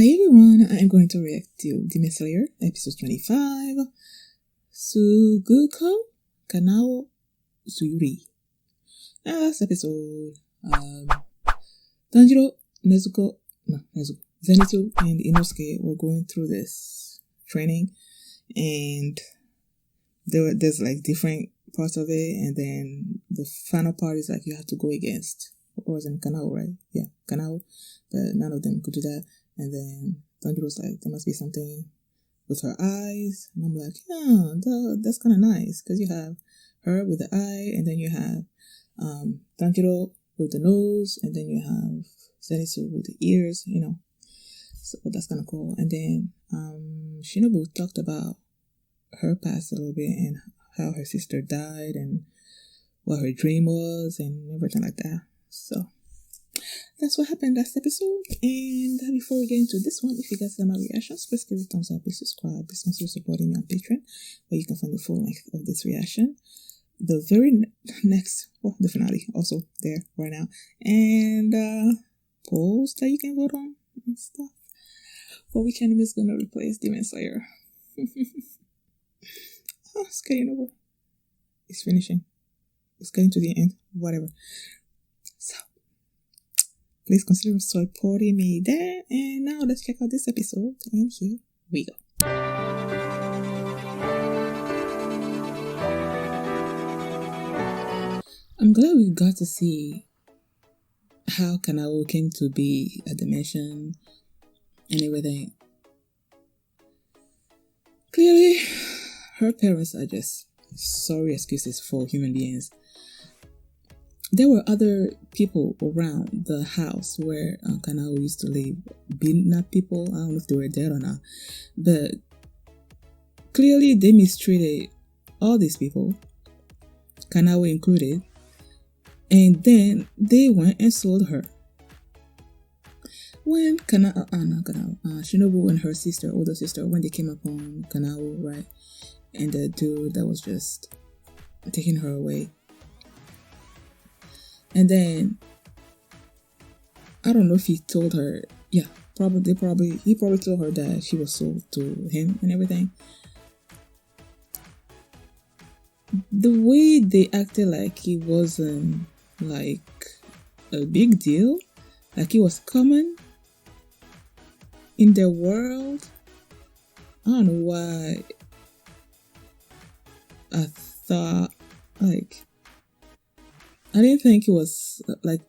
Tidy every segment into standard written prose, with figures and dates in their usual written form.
Hi everyone, I'm going to react to Demon Slayer, episode 25, Tsuguko, Kanao Tsuyuri. Last episode, Tanjiro, Zenitsu, and Inosuke were going through this training, and there's like different parts of it, and then the final part is like you have to go against, what was it, Kanao, right? Yeah, Kanao, but none of them could do that. And then Tanjiro's like, there must be something with her eyes. And I'm like, yeah, that's kind of nice. Because you have her with the eye, and then you have Tanjiro with the nose, and then you have Zenitsu with the ears, So that's kind of cool. And then Shinobu talked about her past a little bit and how her sister died and what her dream was and everything like that. So that's what happened last episode. And before we get into this one, if you guys like my reactions, please give it a thumbs up, please subscribe, please consider supporting me on Patreon, where you can find the full length of this reaction. The very next, the finale, also there right now, and polls that you can vote on and stuff. But which anime is gonna replace Demon Slayer? It's getting over. It's finishing. It's getting to the end. Whatever. So please consider supporting me there. And now let's check out this episode. And here we go. I'm glad we got to see how Kanao came to be a dimension and everything. Clearly, her parents are just sorry excuses for human beings. There were other people around the house where Kanao used to live. Not people, I don't know if they were dead or not. But clearly they mistreated all these people, Kanao included. And then they went and sold her. When Shinobu and her sister, older sister, when they came upon Kanao, right? And the dude that was just taking her away. And then, I don't know if he told her, he probably told her that she was sold to him and everything. The way they acted like it wasn't like a big deal, like it was common in their world. I don't know why I thought, I didn't think it was like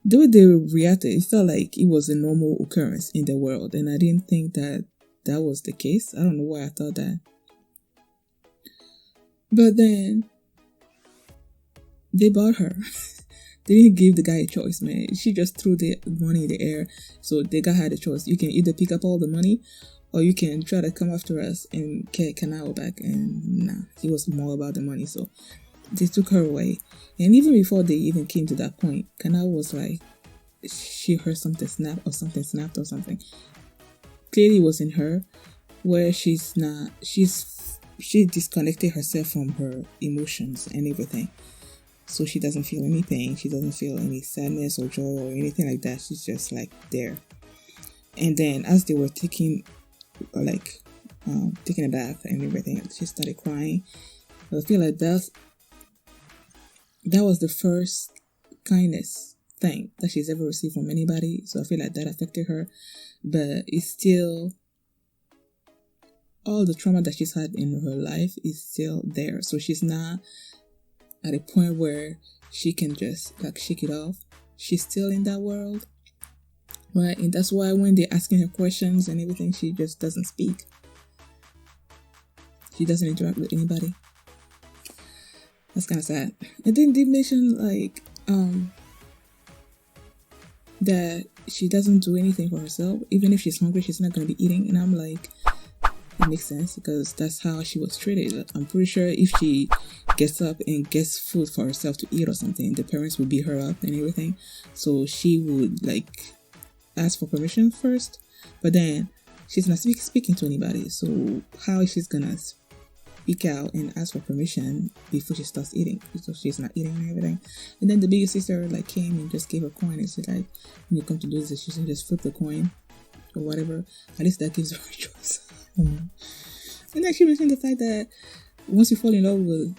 the way they reacted. It felt like it was a normal occurrence in the world, and I didn't think that was the case. I don't know why I thought that. But then they bought her. They didn't give the guy a choice, man. She just threw the money in the air, so the guy had a choice. You can either pick up all the money, or you can try to come after us and get Kanao back. And nah, he was more about the money, so they took her away. And even before they even came to that point, Kanao was like, she heard something snap or something snapped or something. Clearly it was in her, where she disconnected herself from her emotions and everything. So she doesn't feel any pain, she doesn't feel any sadness or joy or anything like that. She's just like there. And then as they were taking a bath and everything, she started crying. I feel like that was the first kindness thing that she's ever received from anybody. So I feel like that affected her. But it's still, all the trauma that she's had in her life is still there. So she's not at a point where she can just shake it off. She's still in that world, right? And that's why when they're asking her questions and everything, she just doesn't speak. She doesn't interact with anybody. That's kind of sad. And then they mentioned that she doesn't do anything for herself. Even if she's hungry, she's not going to be eating. And I'm like, it makes sense, because that's how she was treated. I'm pretty sure if she gets up and gets food for herself to eat or something, the parents would beat her up and everything. So she would ask for permission first, but then she's not speaking to anybody. So how is she gonna peek out and ask for permission before she starts eating, so she's not eating and everything. And then the bigger sister like came and just gave her coin and said like, when you come to do this, she should just flip the coin or whatever. At least that gives her a choice. And then she mentioned the fact that once you fall in love with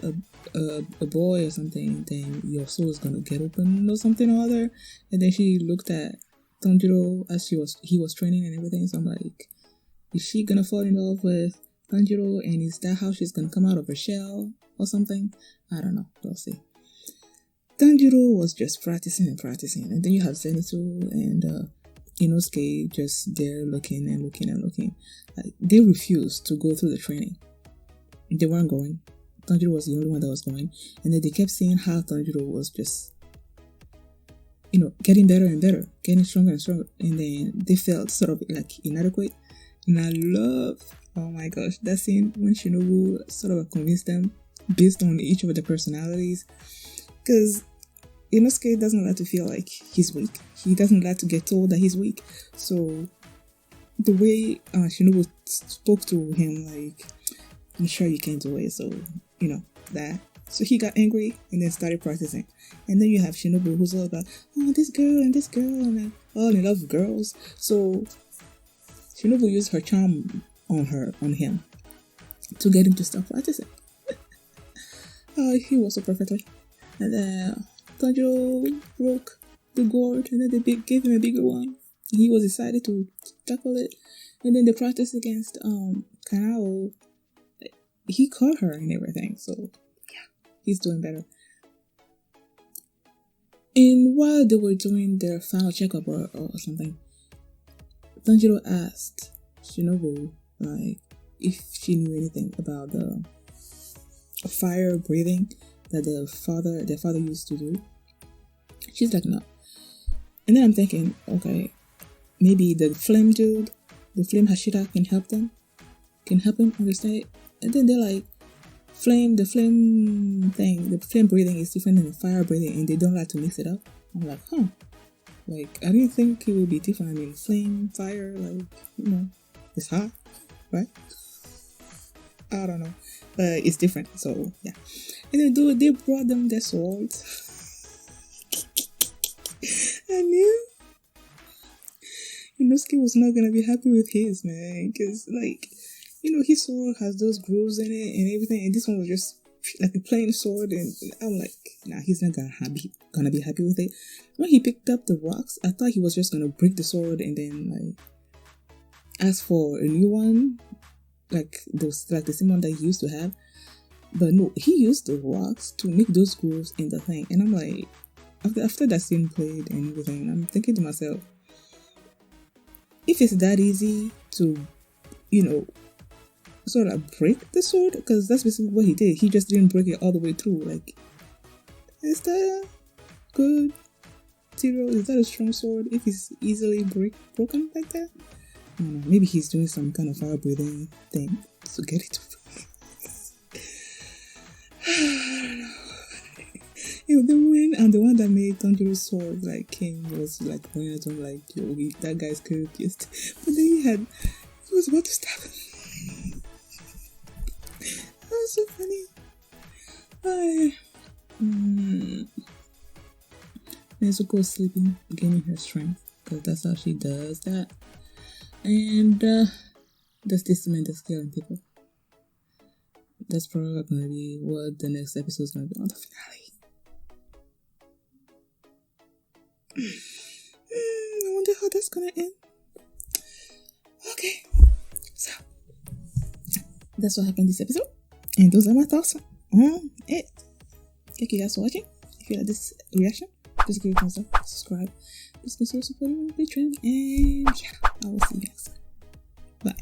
a boy or something, then your soul is gonna get open or something or other. And then she looked at Tanjiro as he was training and everything. So I'm like, is she gonna fall in love with Tanjiro, and is that how she's gonna come out of her shell or something? I don't know. We'll see. Tanjiro was just practicing, and then you have Zenitsu and Inosuke just there looking. Like, they refused to go through the training. They weren't going. Tanjiro was the only one that was going, and then they kept seeing how Tanjiro was just, getting better and better, getting stronger and stronger, and then they felt sort of like inadequate. And I love, oh my gosh, that scene when Shinobu sort of convinced them based on each of their personalities, because Inosuke doesn't like to feel like he's weak. He doesn't like to get told that he's weak. So the way Shinobu spoke to him, like, I'm sure you can do it. So, that. So he got angry and then started practicing. And then you have Shinobu, who's all about, oh, this girl, and like, all in love with girls. So Shinobu used her charm on him to get him to stop practicing. He was so perfectly. And then Tanjiro broke the gourd, and then they gave him a bigger one. He was excited to tackle it. And then they practiced against Kanao. He caught her and everything. So yeah, he's doing better. And while they were doing their final checkup or something, Tanjiro asked Shinobu like if she knew anything about the fire breathing that their father used to do. She's like, no. And then I'm thinking, okay, maybe the flame dude, the flame Hashira can help him understand. And then they're like, the flame breathing is different than the fire breathing, and they don't like to mix it up. I'm like, huh. Like, I didn't think it would be different. I mean, flame, fire, like, it's hot, right? I don't know. But it's different, so, yeah. And then they brought them their swords. I knew Inosuke was not gonna be happy with his, man. Because, like, his sword has those grooves in it and everything. And this one was just like a plain sword. And I'm like, nah, he's not gonna be happy with it. When he picked up the rocks, I thought he was just gonna break the sword and then, like, ask for a new one. Like the same one that he used to have. But no, he used the rocks to make those grooves in the thing. And I'm like, after that scene played and everything, I'm thinking to myself, if it's that easy to, sort of break the sword, because that's basically what he did. He just didn't break it all the way through. Like, is that good? Zero, is that a strong sword if it's easily broken like that? I don't know. Maybe he's doing some kind of fire breathing thing to get it to break. The one that made Tanjiro's sword like king was like pointing at him like, yo, that guy's characteristic. But then he was about to stab him. That was so funny. Nezuko is sleeping, gaining her strength, because that's how she does that. And that's Testament that's scaring people. That's probably gonna be what the next episode is gonna be on the finale. I wonder how that's gonna end. Okay, so that's what happened this episode, and those are my thoughts on it. Thank you guys for watching. If you like this reaction, just give it a thumbs up, subscribe, just consider supporting me on Patreon, and yeah, I will see you guys. Bye.